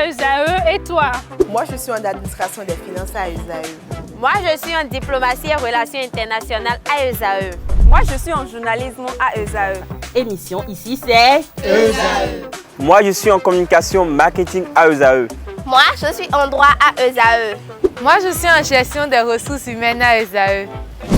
ESAE et toi? Moi, je suis en administration des finances à ESAE. Moi, je suis en diplomatie et relations internationales à ESAE. Moi, je suis en journalisme à ESAE. Émission ici, c'est ESAE. Moi, je suis en communication marketing à ESAE. Moi, je suis en droit à ESAE. Moi, je suis en gestion des ressources humaines à ESAE.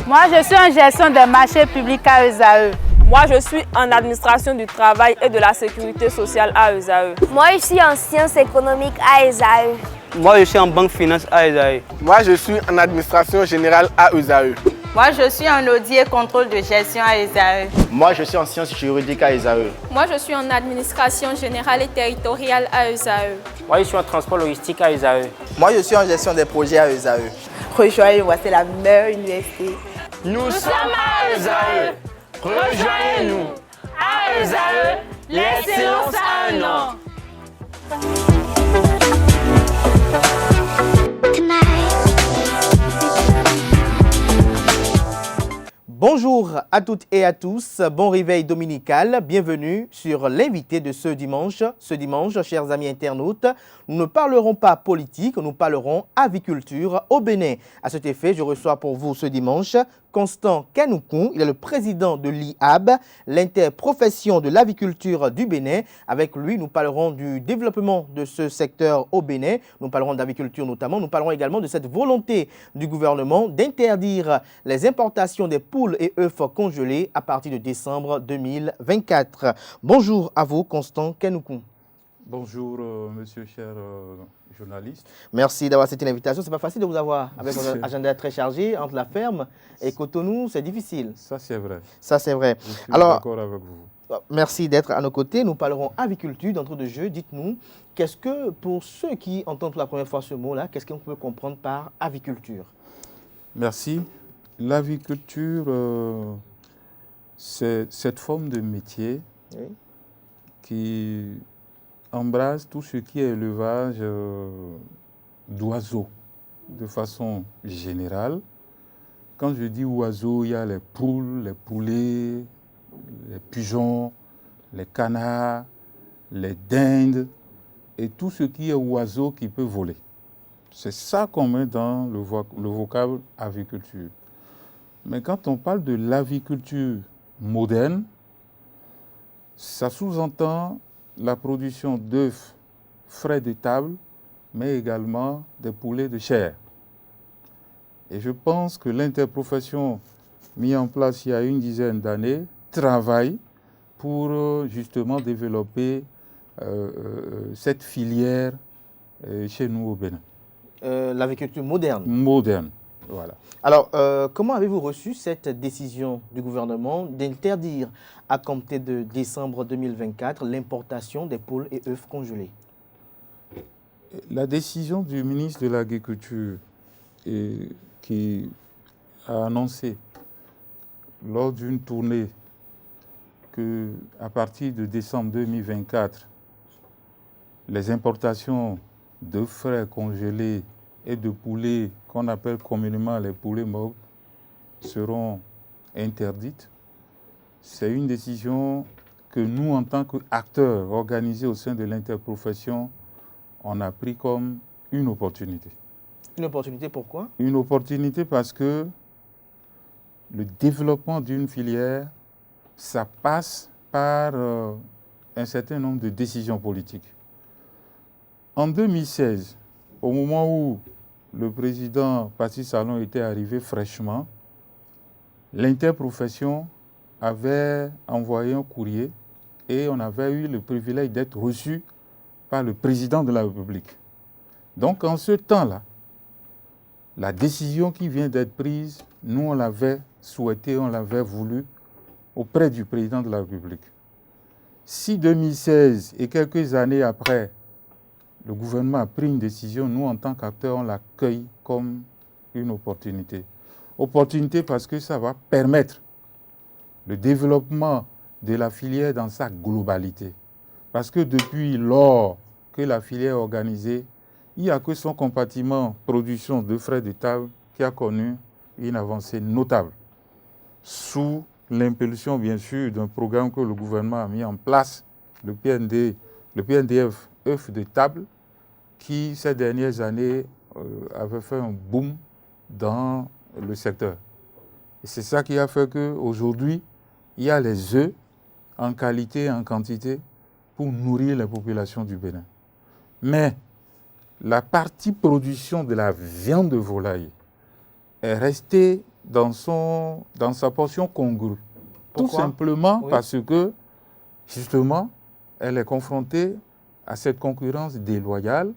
Moi, je suis en gestion des marchés publics à ESAE. Moi, je suis en administration du travail et de la sécurité sociale à ESAE. Moi, je suis en sciences économiques à ESAE. Moi, je suis en banque finance à ESAE. Moi, je suis en administration générale à ESAE. Moi, je suis en audit et contrôle de gestion à ESAE. Moi, je suis en sciences juridiques à ESAE. Moi, je suis en administration générale et territoriale à ESAE. Moi, je suis en transport logistique à ESAE. Moi, je suis en gestion des projets à ESAE. Rejoignez-moi, c'est la meilleure université. Nous sommes à ESAE. Rejoignez-nous. À ESAE, l'excellence a un nom. Bonjour à toutes et à tous, bon réveil dominical, bienvenue sur l'invité de ce dimanche. Ce dimanche, chers amis internautes, nous ne parlerons pas politique, nous parlerons aviculture au Bénin. À cet effet, je reçois pour vous ce dimanche Constant Kanoukou, il est le président de l'IAB, l'interprofession de l'aviculture du Bénin. Avec lui, nous parlerons du développement de ce secteur au Bénin. Nous parlerons d'aviculture notamment. Nous parlerons également de cette volonté du gouvernement d'interdire les importations des poules et œufs congelés à partir de décembre 2024. Bonjour à vous, Constant Kanoukou. Bonjour, monsieur cher journaliste. Merci d'avoir accepté l'invitation. Ce n'est pas facile de vous avoir avec votre agenda très chargé entre la ferme et Cotonou. C'est difficile. Ça, c'est vrai. Ça, c'est vrai. Je suis d'accord avec vous. Merci d'être à nos côtés. Nous parlerons aviculture d'entre deux jeux. Dites-nous, qu'est-ce que, pour ceux qui entendent pour la première fois ce mot-là, qu'est-ce qu'on peut comprendre par aviculture? Merci. L'aviculture, c'est cette forme de métier qui embrasse tout ce qui est élevage d'oiseaux de façon générale. Quand je dis oiseaux, il y a les poules, les poulets, les pigeons, les canards, les dindes et tout ce qui est oiseau qui peut voler. C'est ça qu'on met dans le vocable aviculture. Mais quand on parle de l'aviculture moderne, ça sous-entend la production d'œufs frais de table, mais également des poulets de chair. Et je pense que l'interprofession mise en place il y a une dizaine d'années travaille pour justement développer cette filière chez nous au Bénin. L'aviculture moderne. Moderne, voilà. Alors, comment avez-vous reçu cette décision du gouvernement d'interdire à compter de décembre 2024 l'importation des poules et œufs congelés? La décision du ministre de l'Agriculture qui a annoncé lors d'une tournée qu'à partir de décembre 2024, les importations de frais congelés et de poulets qu'on appelle communément les poulets morts seront interdites. C'est une décision que nous, en tant qu'acteurs organisés au sein de l'interprofession, on a pris comme une opportunité. Une opportunité, pourquoi? Une opportunité parce que le développement d'une filière, ça passe par un certain nombre de décisions politiques. En 2016, au moment où le président Patrice Talon était arrivé fraîchement, l'interprofession avait envoyé un courrier et on avait eu le privilège d'être reçu par le président de la République. Donc en ce temps-là, la décision qui vient d'être prise, nous on l'avait souhaité, on l'avait voulu auprès du président de la République. Si 2016 et quelques années après, le gouvernement a pris une décision, nous, en tant qu'acteurs, on l'accueille comme une opportunité. Opportunité parce que ça va permettre le développement de la filière dans sa globalité. Parce que depuis lors que la filière est organisée, il n'y a que son compartiment production de frais de table qui a connu une avancée notable. Sous l'impulsion, bien sûr, d'un programme que le gouvernement a mis en place, le PNDF œufs de table, qui, ces dernières années, avait fait un boom dans le secteur. Et c'est ça qui a fait qu'aujourd'hui, il y a les œufs en qualité et en quantité pour nourrir les populations du Bénin. Mais la partie production de la viande de volaille est restée dans sa portion congrue. Tout simplement parce que, justement, elle est confrontée à cette concurrence déloyale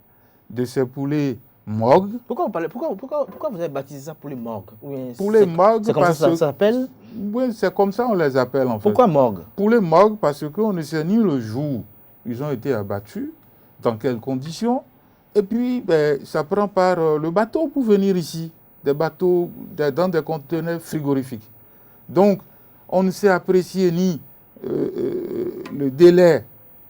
de ces poulets morgues. Pourquoi vous avez baptisé ça poulet morgue? Poulet morgue, c'est comme ça que ça s'appelle? Oui, c'est comme ça on les appelle en fait. Pourquoi morgue? Poulet morgue parce qu'on ne sait ni le jour où ils ont été abattus, dans quelles conditions, et puis ça prend par le bateau pour venir ici, des bateaux dans des conteneurs frigorifiques. Donc, on ne sait apprécier ni le délai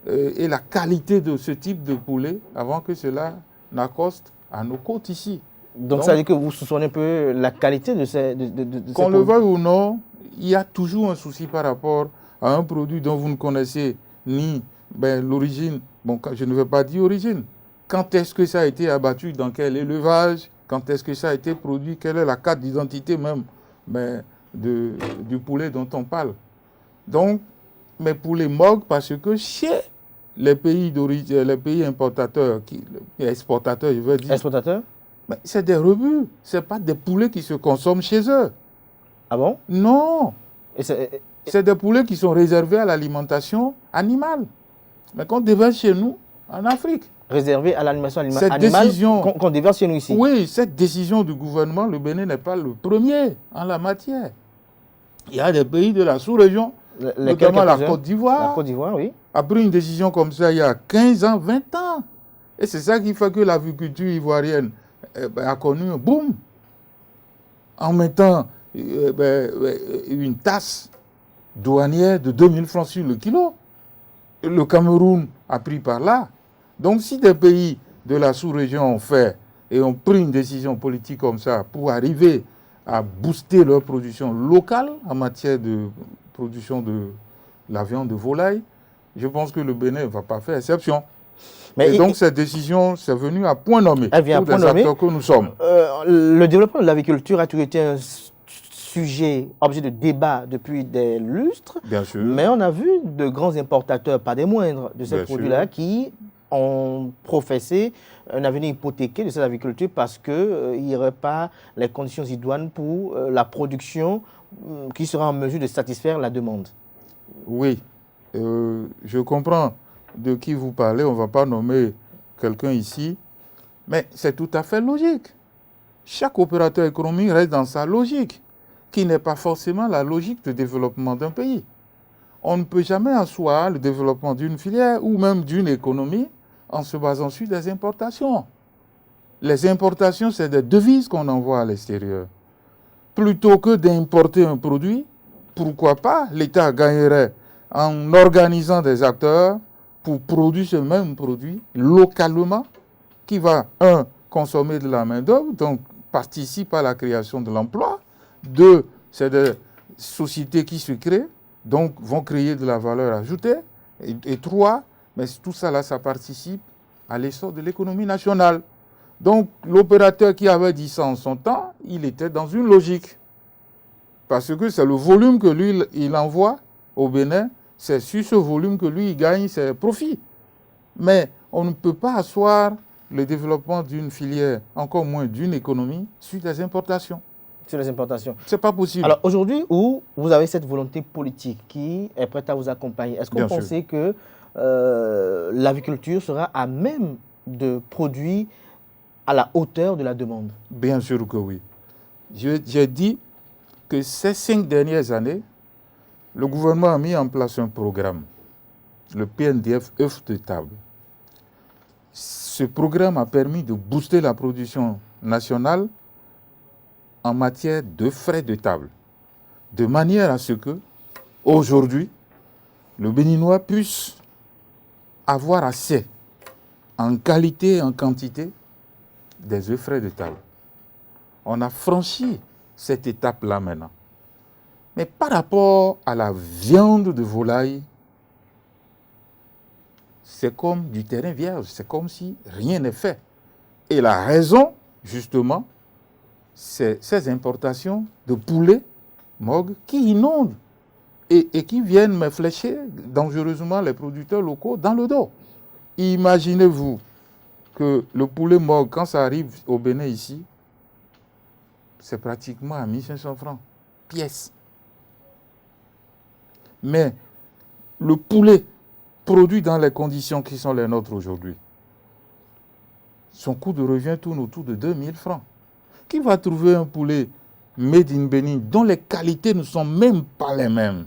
et la qualité de ce type de poulet avant que cela n'accoste à nos côtes ici. Donc ça veut dire que vous soupçonnez un peu la qualité de ces qu'on le veuille ou non, il y a toujours un souci par rapport à un produit dont vous ne connaissez ni l'origine. Bon, je ne veux pas dire origine. Quand est-ce que ça a été abattu, dans quel élevage, quand est-ce que ça a été produit, quelle est la carte d'identité même du poulet dont on parle. Donc, mais poulet morgue, parce que chez les pays d'origine, les pays importateurs, exportateurs, je veux dire. Exportateurs? C'est des rebuts, ce n'est pas des poulets qui se consomment chez eux. Ah bon? Non. C'est des poulets qui sont réservés à l'alimentation animale. Mais qu'on déverse chez nous, en Afrique. Réservé à l'alimentation animale qu'on déverse chez nous ici. Oui, cette décision du gouvernement, le Bénin n'est pas le premier en la matière. Il y a des pays de la sous-région, notamment la Côte d'Ivoire. La Côte d'Ivoire, oui. A pris une décision comme ça il y a 15 ans, 20 ans. Et c'est ça qui fait que l'aviculture ivoirienne a connu un boom. En mettant une taxe douanière de 2000 francs sur le kilo. Et le Cameroun a pris par là. Donc si des pays de la sous-région ont fait et ont pris une décision politique comme ça pour arriver à booster leur production locale en matière de production de la viande de volaille, je pense que le Bénin ne va pas faire exception. Et donc cette décision, c'est venu à point nommé pour des acteurs que nous sommes. Le développement de l'aviculture a toujours été un sujet, objet de débat depuis des lustres. Bien sûr. Mais on a vu de grands importateurs, pas des moindres, de ces produits-là qui ont professé un avenir hypothéqué de cette agriculture parce qu'il n'y aurait pas les conditions idoines pour la production qui sera en mesure de satisfaire la demande. Oui, je comprends de qui vous parlez, on ne va pas nommer quelqu'un ici, mais c'est tout à fait logique. Chaque opérateur économique reste dans sa logique, qui n'est pas forcément la logique de développement d'un pays. On ne peut jamais asseoir le développement d'une filière ou même d'une économie en se basant sur des importations. Les importations, c'est des devises qu'on envoie à l'extérieur. Plutôt que d'importer un produit, pourquoi pas l'État gagnerait en organisant des acteurs pour produire ce même produit localement, qui va, consommer de la main-d'œuvre, donc participe à la création de l'emploi. 2, c'est des sociétés qui se créent, donc vont créer de la valeur ajoutée. Et 3, mais tout ça là, ça participe à l'essor de l'économie nationale. Donc l'opérateur qui avait dit ça en son temps, il était dans une logique. Parce que c'est le volume que lui, il envoie au Bénin, c'est sur ce volume que lui, il gagne ses profits. Mais on ne peut pas asseoir le développement d'une filière, encore moins d'une économie, sur des importations. Sur les importations. C'est pas possible. Alors aujourd'hui, où vous avez cette volonté politique qui est prête à vous accompagner, est-ce que vous pensez que l'aviculture sera à même de produire à la hauteur de la demande? Bien sûr que oui. J'ai dit que ces 5 dernières années, le gouvernement a mis en place un programme, le PNDF œufs de table. Ce programme a permis de booster la production nationale en matière de frais de table, de manière à ce que, aujourd'hui, le Béninois puisse avoir assez, en qualité et en quantité, des œufs frais de table. On a franchi cette étape-là maintenant. Mais par rapport à la viande de volaille, c'est comme du terrain vierge, c'est comme si rien n'est fait. Et la raison, justement, c'est ces importations de poulets MOG qui inondent et qui viennent me flécher dangereusement les producteurs locaux dans le dos. Imaginez-vous que le poulet MOG, quand ça arrive au Bénin ici, c'est pratiquement à 1500 francs, pièce. Mais le poulet produit dans les conditions qui sont les nôtres aujourd'hui, son coût de revient tourne autour de 2000 francs. Qui va trouver un poulet made in Bénin dont les qualités ne sont même pas les mêmes?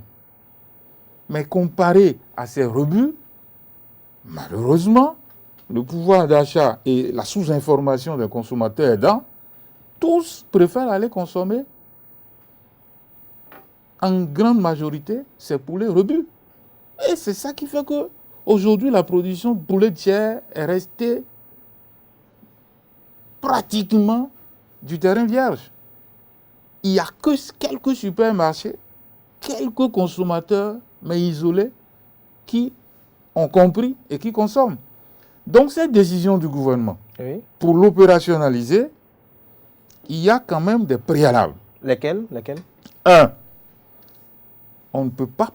Mais comparé à ces rebuts, malheureusement, le pouvoir d'achat et la sous-information des consommateurs aidant, tous préfèrent aller consommer en grande majorité ces poulets rebus. Et c'est ça qui fait que aujourd'hui la production de poulet de chair est restée pratiquement du terrain vierge. Il n'y a que quelques supermarchés, quelques consommateurs, mais isolés, qui ont compris et qui consomment. Donc cette décision du gouvernement, pour l'opérationnaliser, il y a quand même des préalables. Lesquels? Un, on ne peut pas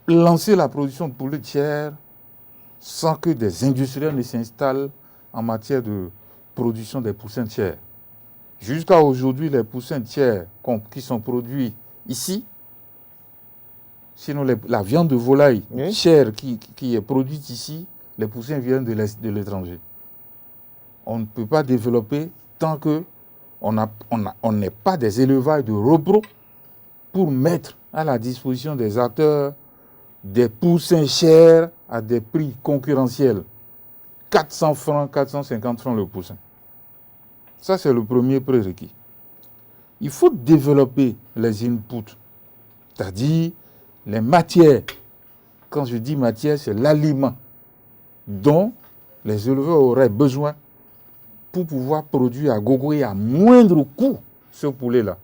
lancer la production de poulet de chair sans que des industriels ne s'installent en matière de production des poussins de chair. Jusqu'à aujourd'hui, les poussins de chair qui sont produits ici, sinon la viande de volaille chair qui est produite ici, les poussins viennent de l'étranger. On ne peut pas développer tant qu'on n'est pas des élevages de repro pour mettre à la disposition des acteurs des poussins chers à des prix concurrentiels. 400 francs, 450 francs le poussin. Ça, c'est le premier prérequis. Il faut développer les inputs, c'est-à-dire les matières. Quand je dis matière, c'est l'aliment dont les éleveurs auraient besoin pour pouvoir produire à gogo et à moindre coût ce poulet-là,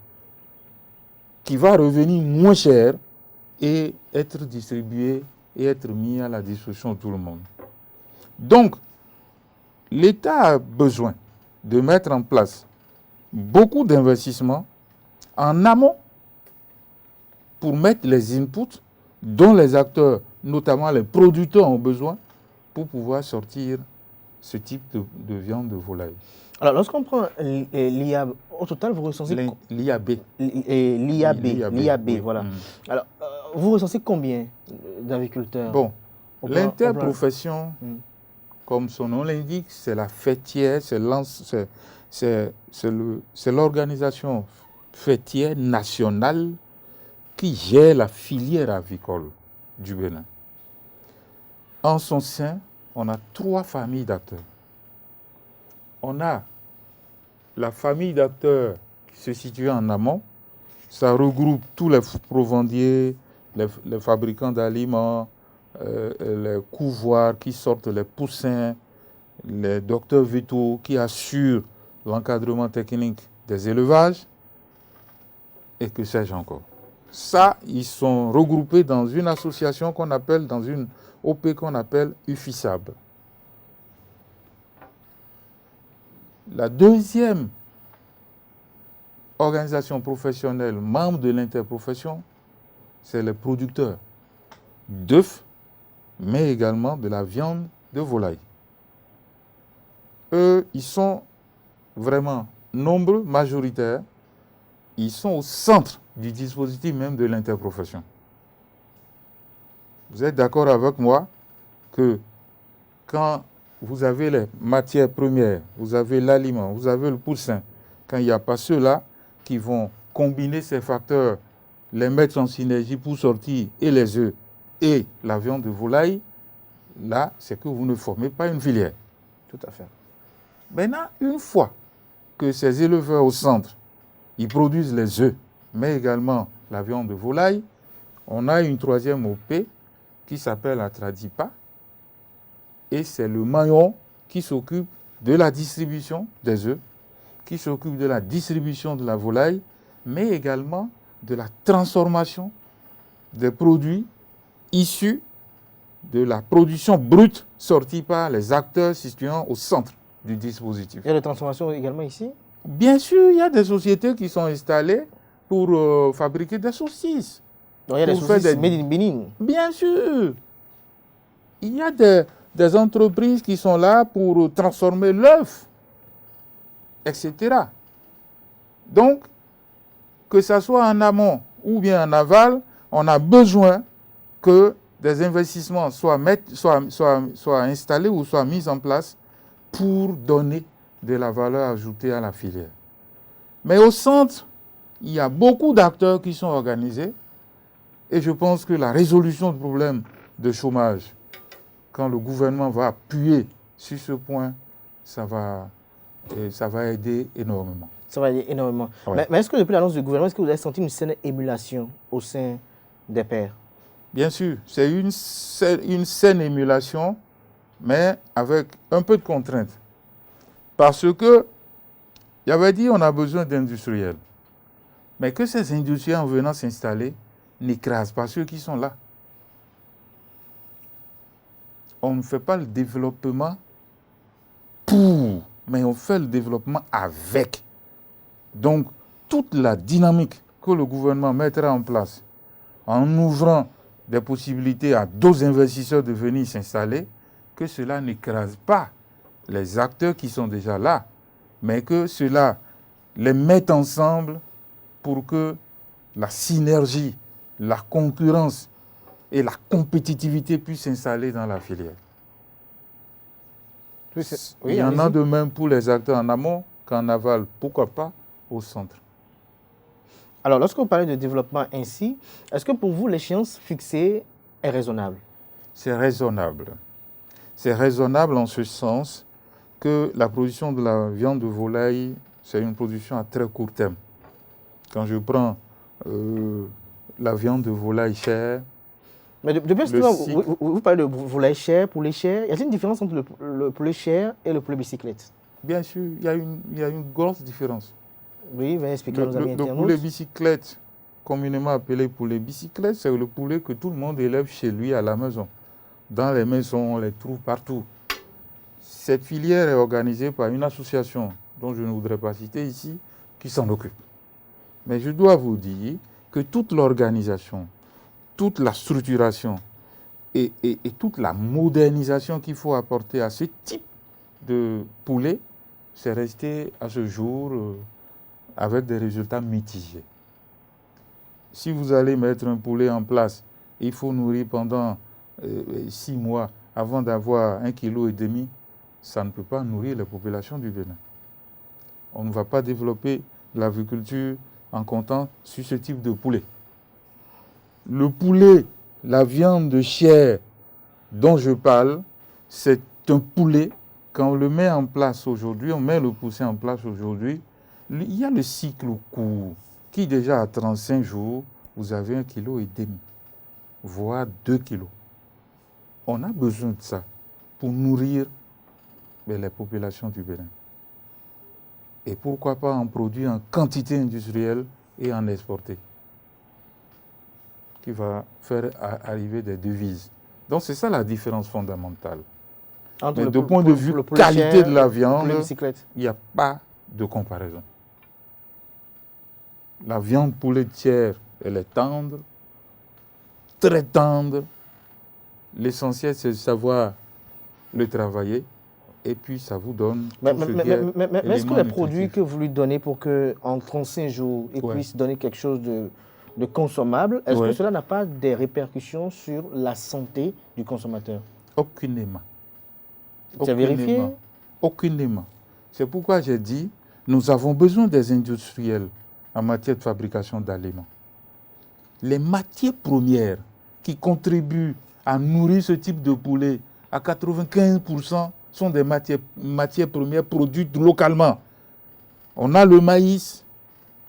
qui va revenir moins cher et être distribué et être mis à la disposition de tout le monde. Donc, l'État a besoin de mettre en place beaucoup d'investissements en amont pour mettre les inputs dont les acteurs, notamment les producteurs, ont besoin pour pouvoir sortir ce type de viande de volaille. Alors, lorsqu'on prend l'IAB, au total, vous recensez... L'IAB. L'IAB, voilà. Alors, vous recensez combien d'agriculteurs? Bon, l'interprofession, comme son nom l'indique, c'est la fêtière, c'est l'organisation fêtière nationale qui gère la filière avicole du Bénin. En son sein, on a 3 familles d'acteurs. On a la famille d'acteurs qui se situe en amont. Ça regroupe tous les provendiers, les fabricants d'aliments, les couvoirs qui sortent les poussins, les docteurs vétos qui assurent l'encadrement technique des élevages, et que sais-je encore. Ça, ils sont regroupés dans une association qu'on appelle, dans une OP qu'on appelle UFISAB. La deuxième organisation professionnelle, membre de l'interprofession, c'est les producteurs d'œufs, mais également de la viande de volaille. Eux, ils sont vraiment nombreux, majoritaires. Ils sont au centre du dispositif même de l'interprofession. Vous êtes d'accord avec moi que quand vous avez les matières premières, vous avez l'aliment, vous avez le poussin, quand il n'y a pas ceux-là qui vont combiner ces facteurs, les mettre en synergie pour sortir et les œufs et la viande de volaille, là, c'est que vous ne formez pas une filière. Tout à fait. Maintenant, une fois que ces éleveurs au centre, ils produisent les œufs, mais également la viande de volaille, on a une troisième OP qui s'appelle la Tradipa, et c'est le maillon qui s'occupe de la distribution des œufs, qui s'occupe de la distribution de la volaille, mais également de la transformation des produits issus de la production brute sortie par les acteurs situant au centre du dispositif. Il y a de transformation également ici? Bien sûr, il y a des sociétés qui sont installées pour fabriquer des saucisses. Donc, il y a des saucisses made in Benin? Bien sûr. Il y a des entreprises qui sont là pour transformer l'œuf, etc. Donc, que ce soit en amont ou bien en aval, on a besoin que des investissements soient installés ou soient mis en place pour donner de la valeur ajoutée à la filière. Mais au centre, il y a beaucoup d'acteurs qui sont organisés et je pense que la résolution du problème de chômage, quand le gouvernement va appuyer sur ce point, ça va aider énormément. Ça va aider énormément. Ouais. Mais est-ce que depuis l'annonce du gouvernement, est-ce que vous avez senti une certaine émulation au sein des pairs? Bien sûr, c'est une saine émulation, mais avec un peu de contrainte. Parce que, il avait dit on a besoin d'industriels. Mais que ces industriels, en venant s'installer, n'écrasent pas ceux qui sont là. On ne fait pas le développement pour, mais on fait le développement avec. Donc, toute la dynamique que le gouvernement mettra en place en ouvrant des possibilités à d'autres investisseurs de venir s'installer, que cela n'écrase pas les acteurs qui sont déjà là, mais que cela les mette ensemble pour que la synergie, la concurrence et la compétitivité puissent s'installer dans la filière. Il y en a de même pour les acteurs en amont qu'en aval, pourquoi pas au centre. Alors, lorsque vous parlez de développement ainsi, est-ce que pour vous, l'échéance fixée est raisonnable? C'est raisonnable. C'est raisonnable en ce sens que la production de la viande de volaille, c'est une production à très court terme. Quand je prends la viande de volaille chère... Mais depuis ce temps, vous parlez de volaille chère, poulet cher. Y a-t-il une différence entre le poulet cher et le poulet bicyclette? Bien sûr, il y a une grosse différence. Oui, veuillez expliquer à nos amis internautes. Le poulet bicyclette, communément appelé poulet bicyclette, c'est le poulet que tout le monde élève chez lui à la maison. Dans les maisons, on les trouve partout. Cette filière est organisée par une association dont je ne voudrais pas citer ici, qui s'en occupe. Mais je dois vous dire que toute l'organisation, toute la structuration et toute la modernisation qu'il faut apporter à ce type de poulet, c'est resté à ce jour avec des résultats mitigés. Si vous allez mettre un poulet en place, il faut nourrir pendant 6 mois avant d'avoir 1,5 kg, ça ne peut pas nourrir la population du Bénin. On ne va pas développer l'agriculture en comptant sur ce type de poulet. Le poulet, la viande de chair dont je parle, c'est un poulet, quand on le met en place aujourd'hui, on met le poussé en place aujourd'hui, il y a le cycle court qui déjà à 35 jours, vous avez 1,5 kg, voire 2 kg. On a besoin de ça pour nourrir les populations du Bénin. Et pourquoi pas en produire en quantité industrielle et en exporter, qui va faire arriver des devises. Donc c'est ça la différence fondamentale. Mais de point de vue qualité de la viande, il n'y a pas de comparaison. La viande poulet de chair, elle est tendre, très tendre. L'essentiel, c'est de savoir le travailler et puis ça vous donne... Mais est-ce que les produits que vous lui donnez pour qu'en 35 jours, il puisse donner quelque chose de consommable, est-ce que cela n'a pas des répercussions sur la santé du consommateur? Aucunement. Tu as vérifié? Aucunement. C'est pourquoi j'ai dit, nous avons besoin des industriels en matière de fabrication d'aliments. Les matières premières qui contribuent à nourrir ce type de poulet, à 95%, sont des matières premières produites localement. On a le maïs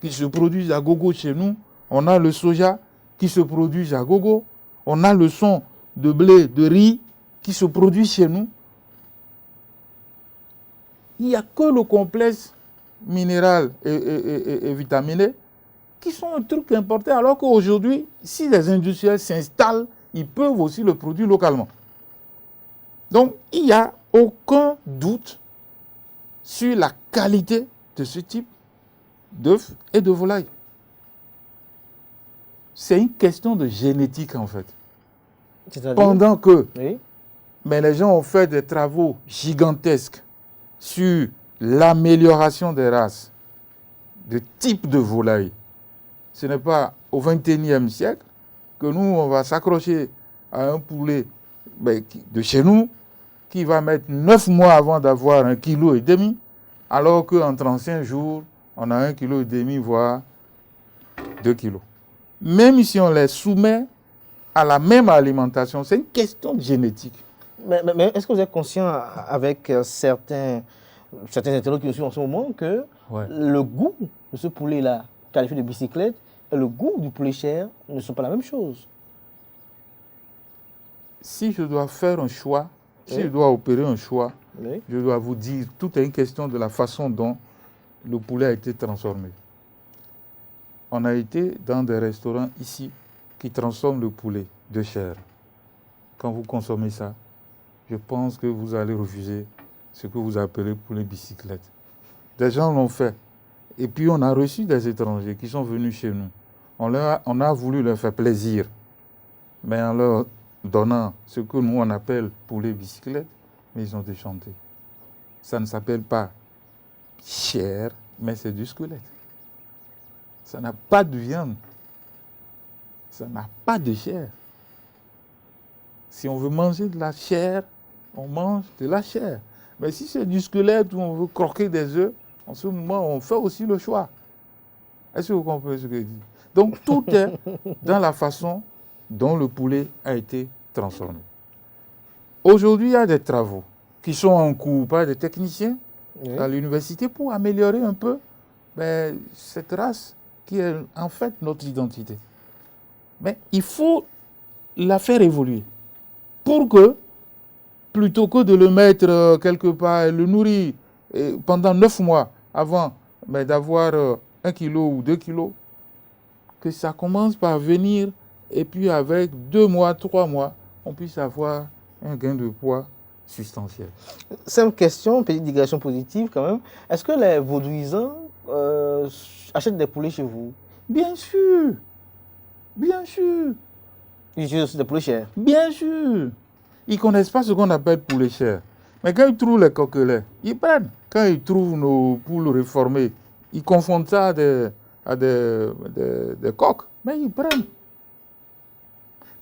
qui se produit à gogo chez nous, on a le soja qui se produit à gogo, on a le son de blé, de riz qui se produit chez nous. Il n'y a que le complexe minéral et vitaminé qui sont un truc important, alors qu'aujourd'hui, si les industriels s'installent, ils peuvent aussi le produire localement. Donc, il n'y a aucun doute sur la qualité de ce type d'œufs et de volailles. C'est une question de génétique, en fait. Pendant que mais les gens ont fait des travaux gigantesques sur l'amélioration des races, de type de volaille. Ce n'est pas au XXIe siècle que nous, on va s'accrocher à un poulet de chez nous qui va mettre 9 mois avant d'avoir 1,5 kg, alors qu'en 35 jours, on a 1,5 kg, voire 2 kg. Même si on les soumet à la même alimentation, c'est une question de génétique. Mais est-ce que vous êtes conscient avec certains internautes qui sont en ce moment que le goût de ce poulet-là, qualifié de bicyclette, et le goût du poulet chair ne sont pas la même chose? Si je dois faire un choix, si je dois opérer un choix, je dois vous dire, tout est une question de la façon dont le poulet a été transformé. On a été dans des restaurants ici qui transforment le poulet de chair. Quand vous consommez ça, je pense que vous allez refuser ce que vous appelez poulet bicyclette. Des gens l'ont fait. Et puis on a reçu des étrangers qui sont venus chez nous. On a voulu leur faire plaisir, mais en leur donnant ce que nous on appelle poulet bicyclette, mais ils ont déchanté. Ça ne s'appelle pas chair, mais c'est du squelette. Ça n'a pas de viande. Ça n'a pas de chair. Si on veut manger de la chair, on mange de la chair. Mais si c'est du squelette où on veut croquer des œufs, en ce moment, on fait aussi le choix. Est-ce que vous comprenez ce que je dis? Donc, tout est dans la façon dont le poulet a été transformé. Aujourd'hui, il y a des travaux qui sont en cours par des techniciens à l'université pour améliorer un peu cette race qui est en fait notre identité. Mais il faut la faire évoluer pour que, plutôt que de le mettre quelque part, le nourrir pendant 9 mois avant d'avoir 1 kilo ou 2 kilos, que ça commence par venir et puis avec 2 mois, 3 mois, on puisse avoir un gain de poids substantiel. Simple question, petite digression positive quand même. Est-ce que les vaudouisans achètent des poulets chez vous? Bien sûr. Bien sûr. Ils utilisent aussi des poulets chers? Bien sûr. Ils ne connaissent pas ce qu'on appelle poulet cher. Mais quand ils trouvent les coquelets, ils prennent. Quand ils trouvent nos poules réformées, ils confondent ça à des coques, mais ils prennent.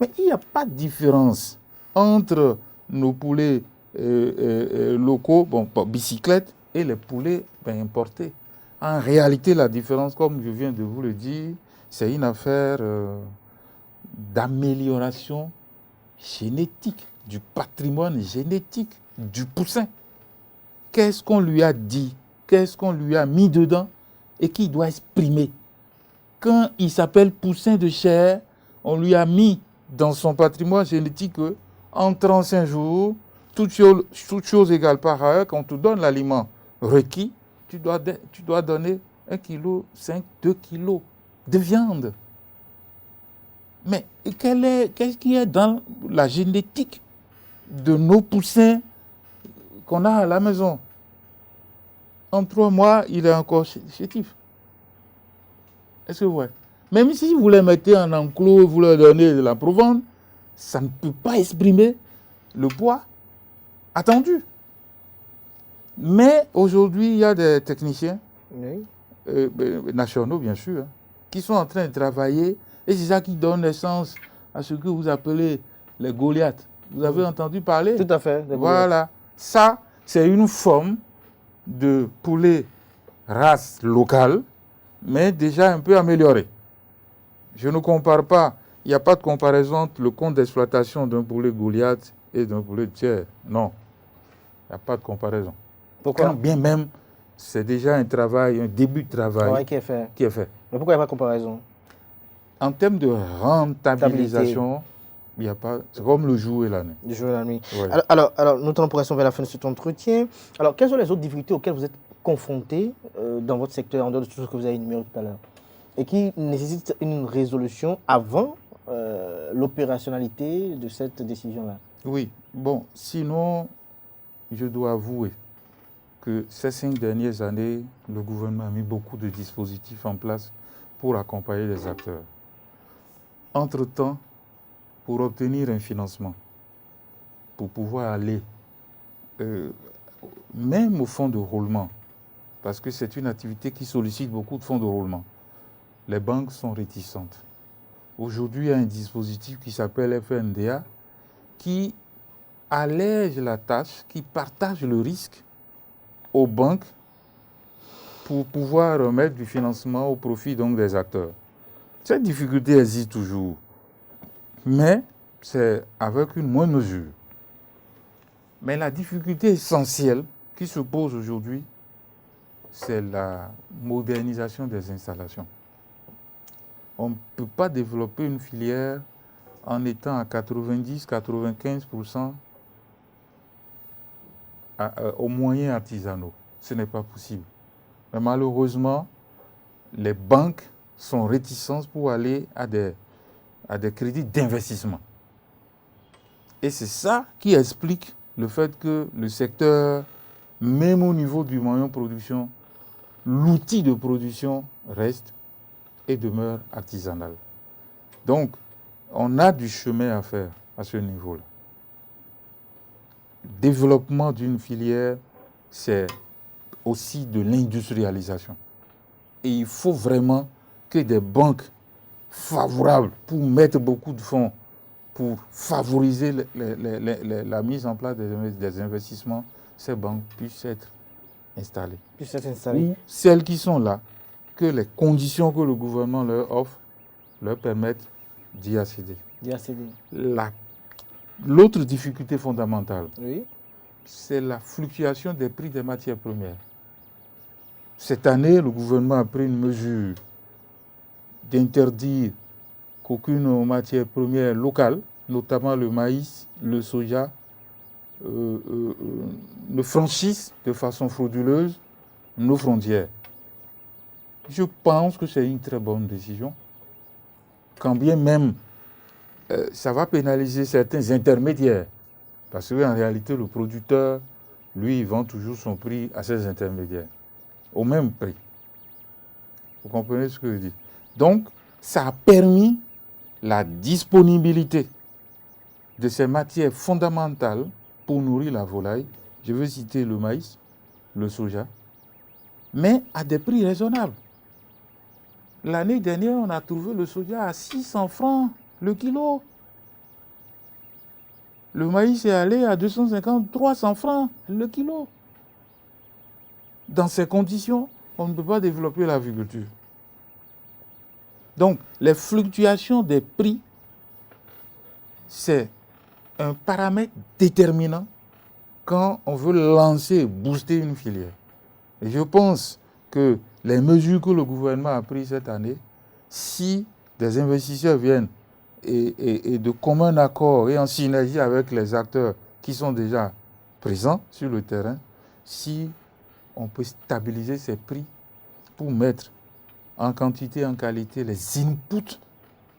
Mais il n'y a pas de différence entre nos poulets locaux, bicyclettes, et les poulets importés. En réalité, la différence, comme je viens de vous le dire, c'est une affaire d'amélioration génétique, du patrimoine génétique du poussin. Qu'est-ce qu'on lui a dit? Qu'est-ce qu'on lui a mis dedans et qui doit exprimer? Quand il s'appelle poussin de chair, on lui a mis dans son patrimoine génétique que, en 35 jours, toute chose égale par ailleurs, quand on te donne l'aliment requis, tu dois donner 1,5 kg, 2 kg de viande. Mais qu'est-ce qui est dans la génétique de nos poussins qu'on a à la maison? En 3 mois, il est encore chétif. Est-ce que vous voyez? Même si vous les mettez en enclos, vous leur donnez de la provende, ça ne peut pas exprimer le poids attendu. Mais aujourd'hui, il y a des techniciens, nationaux bien sûr, qui sont en train de travailler, et c'est ça qui donne naissance à ce que vous appelez les Goliaths. Vous avez entendu parler? Tout à fait. Voilà. Ça, c'est une forme de poulet race locale, mais déjà un peu améliorée. Je ne compare pas, il n'y a pas de comparaison entre le compte d'exploitation d'un poulet Goliath et d'un poulet de chair. Non, il n'y a pas de comparaison. Pourquoi? Quand bien même, c'est déjà un travail, un début de travail qui est fait. Mais pourquoi il n'y a pas de comparaison? En termes de rentabilisation, il n'y a pas. C'est comme le jour et la nuit. Le jour et la nuit. Ouais. Alors, nous allons progresser vers la fin de cet entretien. Alors, quelles sont les autres difficultés auxquelles vous êtes confrontés dans votre secteur, en dehors de tout ce que vous avez énuméré tout à l'heure, et qui nécessitent une résolution avant l'opérationnalité de cette décision-là? Oui, bon, sinon, je dois avouer que ces 5 dernières années, le gouvernement a mis beaucoup de dispositifs en place pour accompagner les acteurs. Entre-temps, pour obtenir un financement, pour pouvoir aller même au fonds de roulement, parce que c'est une activité qui sollicite beaucoup de fonds de roulement, les banques sont réticentes. Aujourd'hui, il y a un dispositif qui s'appelle FNDA qui allège la tâche, qui partage le risque aux banques pour pouvoir remettre du financement au profit donc des acteurs. Cette difficulté existe toujours, mais c'est avec une moindre mesure. Mais la difficulté essentielle qui se pose aujourd'hui, c'est la modernisation des installations. On ne peut pas développer une filière en étant à 90-95% aux moyens artisanaux. Ce n'est pas possible. Mais malheureusement, les banques sont réticentes pour aller à des crédits d'investissement. Et c'est ça qui explique le fait que le secteur, même au niveau du moyen de production, l'outil de production reste et demeure artisanal. Donc, on a du chemin à faire à ce niveau-là. Développement d'une filière, c'est aussi de l'industrialisation. Et il faut vraiment que des banques favorables pour mettre beaucoup de fonds, pour favoriser la mise en place des investissements, ces banques puissent être installées. Ou celles qui sont là, que les conditions que le gouvernement leur offre leur permettent d'y accéder. L'autre difficulté fondamentale, c'est la fluctuation des prix des matières premières. Cette année, le gouvernement a pris une mesure d'interdire qu'aucune matière première locale, notamment le maïs, le soja, ne franchisse de façon frauduleuse nos frontières. Je pense que c'est une très bonne décision, quand bien même ça va pénaliser certains intermédiaires. Parce qu'en réalité, le producteur, lui, il vend toujours son prix à ses intermédiaires, au même prix. Vous comprenez ce que je dis? Donc, ça a permis la disponibilité de ces matières fondamentales pour nourrir la volaille. Je veux citer le maïs, le soja, mais à des prix raisonnables. L'année dernière, on a trouvé le soja à 600 francs le kilo. Le maïs est allé à 250-300 francs le kilo. Dans ces conditions, on ne peut pas développer l'agriculture. Donc, les fluctuations des prix, c'est un paramètre déterminant quand on veut lancer, booster une filière. Et je pense que les mesures que le gouvernement a prises cette année, si des investisseurs viennent et de commun accord et en synergie avec les acteurs qui sont déjà présents sur le terrain, si on peut stabiliser ces prix pour mettre en quantité et en qualité les inputs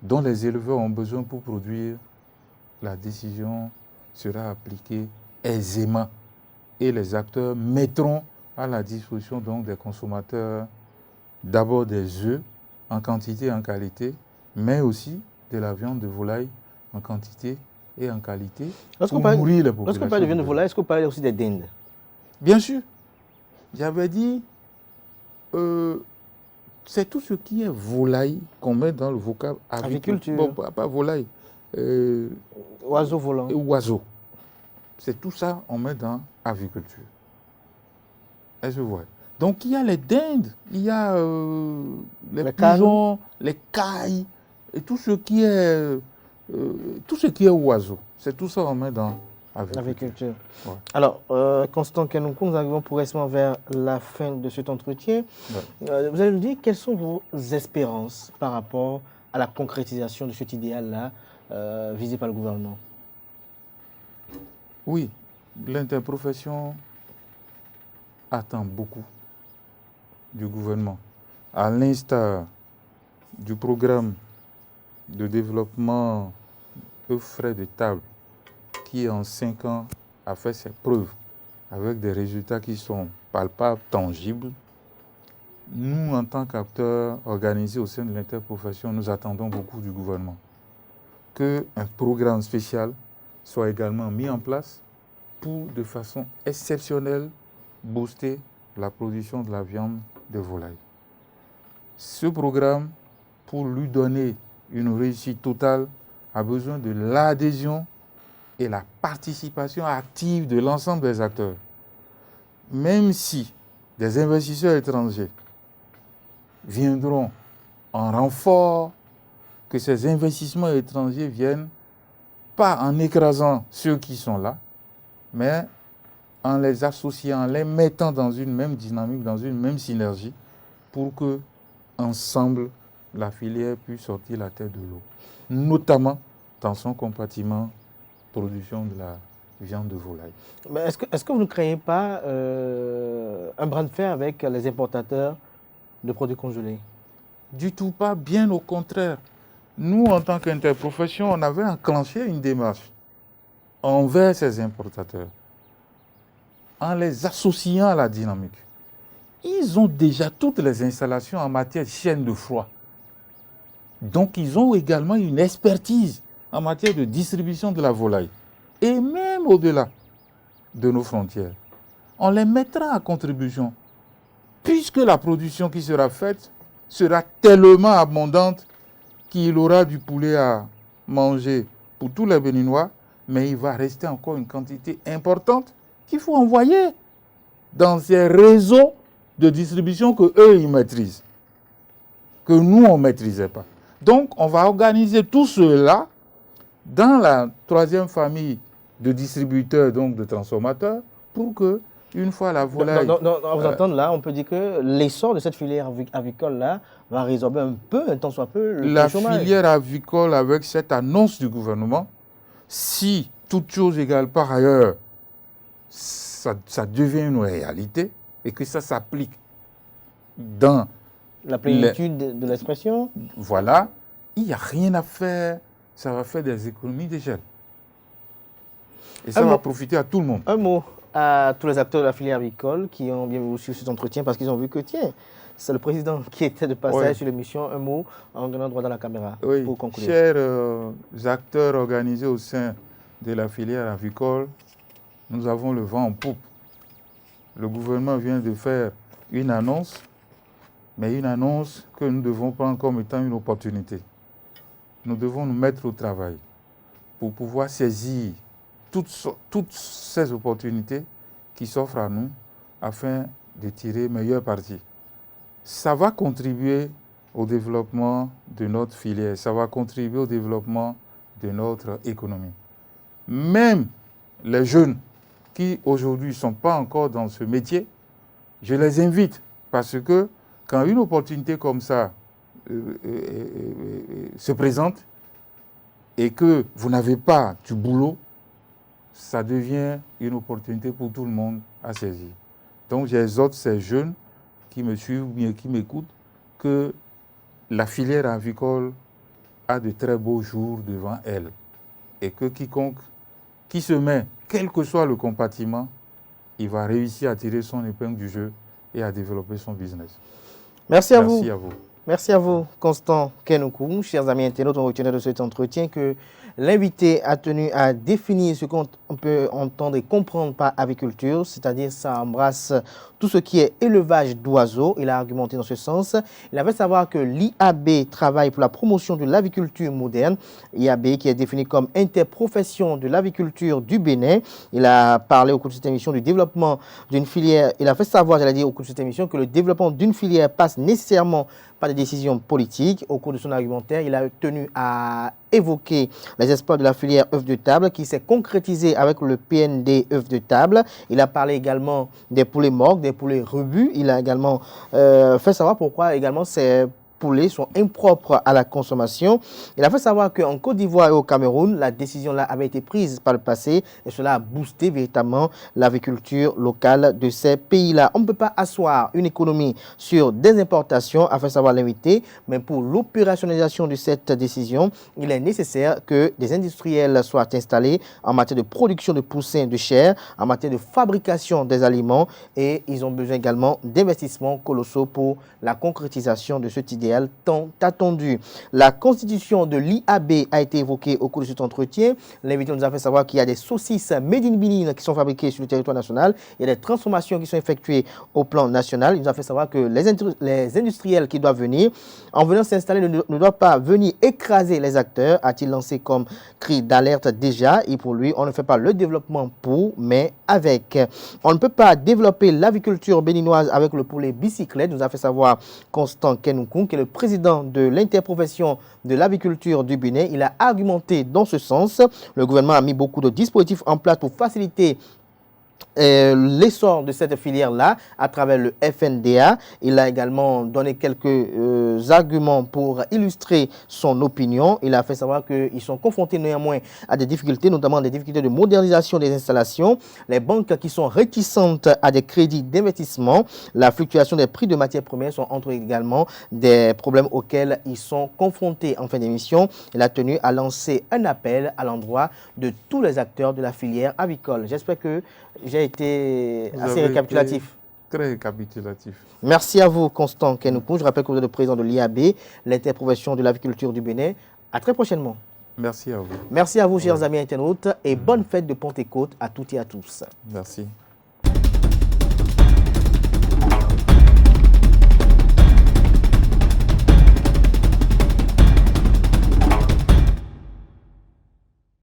dont les éleveurs ont besoin pour produire, la décision sera appliquée aisément et les acteurs mettront à la disposition donc des consommateurs d'abord des œufs en quantité et en qualité, mais aussi de la viande de volaille en quantité et en qualité pour nourrir les populations. Lorsqu'on parle de viande de volaille, est-ce qu'on parle aussi des dindes? Bien sûr. J'avais dit, c'est tout ce qui est volaille qu'on met dans le vocable aviculture. Bon, pas volaille. Oiseau volant. Oiseau. C'est tout ça on met dans aviculture. Est-ce que vous voyez? Donc il y a les dindes, il y a les pigeons, les cailles, et tout ce qui est oiseau. C'est tout ça on met dans aviculture. Ouais. Alors, Constant Kenoukou, nous arrivons progressivement vers la fin de cet entretien. Ouais. Vous allez nous dire quelles sont vos espérances par rapport à la concrétisation de cet idéal-là visé par le gouvernement? Oui, l'interprofession attend beaucoup du gouvernement. À l'instar du programme de développement de frais de table qui en 5 ans a fait ses preuves avec des résultats qui sont palpables, tangibles. Nous, en tant qu'acteurs organisés au sein de l'interprofession, nous attendons beaucoup du gouvernement. Qu'un programme spécial soit également mis en place pour, de façon exceptionnelle, booster la production de la viande de volaille. Ce programme, pour lui donner une réussite totale, a besoin de l'adhésion et la participation active de l'ensemble des acteurs. Même si des investisseurs étrangers viendront en renfort, que ces investissements étrangers viennent pas en écrasant ceux qui sont là, mais en les associant, en les mettant dans une même dynamique, dans une même synergie, pour que, ensemble, la filière puisse sortir la tête de l'eau, notamment dans son compartiment production de la viande de volaille. Mais est-ce que vous ne créez pas un bras de fer avec les importateurs de produits congelés? Du tout pas, bien au contraire. Nous, en tant qu'interprofession, on avait enclenché une démarche envers ces importateurs en les associant à la dynamique. Ils ont déjà toutes les installations en matière de chaîne de froid. Donc, ils ont également une expertise en matière de distribution de la volaille. Et même au-delà de nos frontières. On les mettra à contribution, puisque la production qui sera faite sera tellement abondante qu'il aura du poulet à manger pour tous les Béninois, mais il va rester encore une quantité importante qu'il faut envoyer dans ces réseaux de distribution que eux ils maîtrisent, que nous on ne maîtrisait pas. Donc on va organiser tout cela dans la troisième famille de distributeurs, donc de transformateurs, pour que une fois la volaille... À vous entendre là, on peut dire que l'essor de cette filière avicole-là va résorber un peu, un tant soit peu, le chômage. La filière avicole, avec cette annonce du gouvernement, si toute chose égale par ailleurs, ça devient une réalité et que ça s'applique dans... La plénitude de l'expression. Voilà, il n'y a rien à faire, ça va faire des économies d'échelle. Et ça va profiter à tout le monde. Un mot à tous les acteurs de la filière avicole qui ont bien reçu cet entretien parce qu'ils ont vu que, tiens, c'est le président qui était de passage sur l'émission. Un mot en donnant droit dans la caméra pour conclure. Chers acteurs organisés au sein de la filière avicole, nous avons le vent en poupe. Le gouvernement vient de faire une annonce, mais une annonce que nous ne devons prendre comme étant une opportunité. Nous devons nous mettre au travail pour pouvoir saisir toutes ces opportunités qui s'offrent à nous afin de tirer meilleur parti. Ça va contribuer au développement de notre filière, ça va contribuer au développement de notre économie. Même les jeunes qui aujourd'hui ne sont pas encore dans ce métier, je les invite parce que quand une opportunité comme ça se présente et que vous n'avez pas du boulot, ça devient une opportunité pour tout le monde à saisir. Donc j'exhorte ces jeunes qui me suivent ou bien qui m'écoutent que la filière avicole a de très beaux jours devant elle et que quiconque qui se met, quel que soit le compartiment, il va réussir à tirer son épingle du jeu et à développer son business. Merci à vous. Merci à vous, Constant Kenoukou. Chers amis internautes, on retenait de cet entretien que l'invité a tenu à définir ce qu'on peut entendre et comprendre par aviculture, c'est-à-dire ça embrasse tout ce qui est élevage d'oiseaux. Il a argumenté dans ce sens. Il a fait savoir que l'IAB travaille pour la promotion de l'aviculture moderne. IAB qui est défini comme interprofession de l'aviculture du Bénin. Il a parlé au cours de cette émission du développement d'une filière. Il a fait savoir, j'allais dire au cours de cette émission, que le développement d'une filière passe nécessairement par des décisions politiques. Au cours de son argumentaire, il a tenu à évoquer les espoirs de la filière œufs de table qui s'est concrétisé avec le PND œufs de table. Il a parlé également des poulets morts, des poulets rebus. Il a également fait savoir pourquoi également ces poulets sont impropres à la consommation. Il a fait savoir qu'en Côte d'Ivoire et au Cameroun, la décision là avait été prise par le passé et cela a boosté véritablement l'agriculture locale de ces pays-là. On ne peut pas asseoir une économie sur des importations, a fait savoir l'invité, mais pour l'opérationnalisation de cette décision, il est nécessaire que des industriels soient installés en matière de production de poussins de chair, en matière de fabrication des aliments et ils ont besoin également d'investissements colossaux pour la concrétisation de cet idéal tant attendu. La constitution de l'IAB a été évoquée au cours de cet entretien. L'invité nous a fait savoir qu'il y a des saucisses made in Benin qui sont fabriquées sur le territoire national. Il y a des transformations qui sont effectuées au plan national. Il nous a fait savoir que les industriels qui doivent venir, en venant s'installer, ne doivent pas venir écraser les acteurs, a-t-il lancé comme cri d'alerte déjà. Et pour lui, on ne fait pas le développement pour, mais avec. On ne peut pas développer l'aviculture béninoise avec le poulet bicyclette, nous a fait savoir Constant Kenoukoun, qui est le président de l'interprofession de l'aviculture du Bénin. Il a argumenté dans ce sens. Le gouvernement a mis beaucoup de dispositifs en place pour faciliter l'essor de cette filière-là à travers le FNDA. Il a également donné quelques arguments pour illustrer son opinion. Il a fait savoir qu'ils sont confrontés néanmoins à des difficultés, notamment des difficultés de modernisation des installations, les banques qui sont réticentes à des crédits d'investissement, la fluctuation des prix de matières premières sont entre également des problèmes auxquels ils sont confrontés. En fin d'émission, il a tenu à lancer un appel à l'endroit de tous les acteurs de la filière avicole. J'espère que j'ai été assez récapitulatif. Très récapitulatif. Merci à vous, Constant Kenoukoun. Je rappelle que vous êtes le président de l'IAB, l'interprofession de l'aviculture du Bénin. À très prochainement. Merci à vous. Merci à vous, chers amis internautes, et bonne fête de Pentecôte à toutes et à tous. Merci.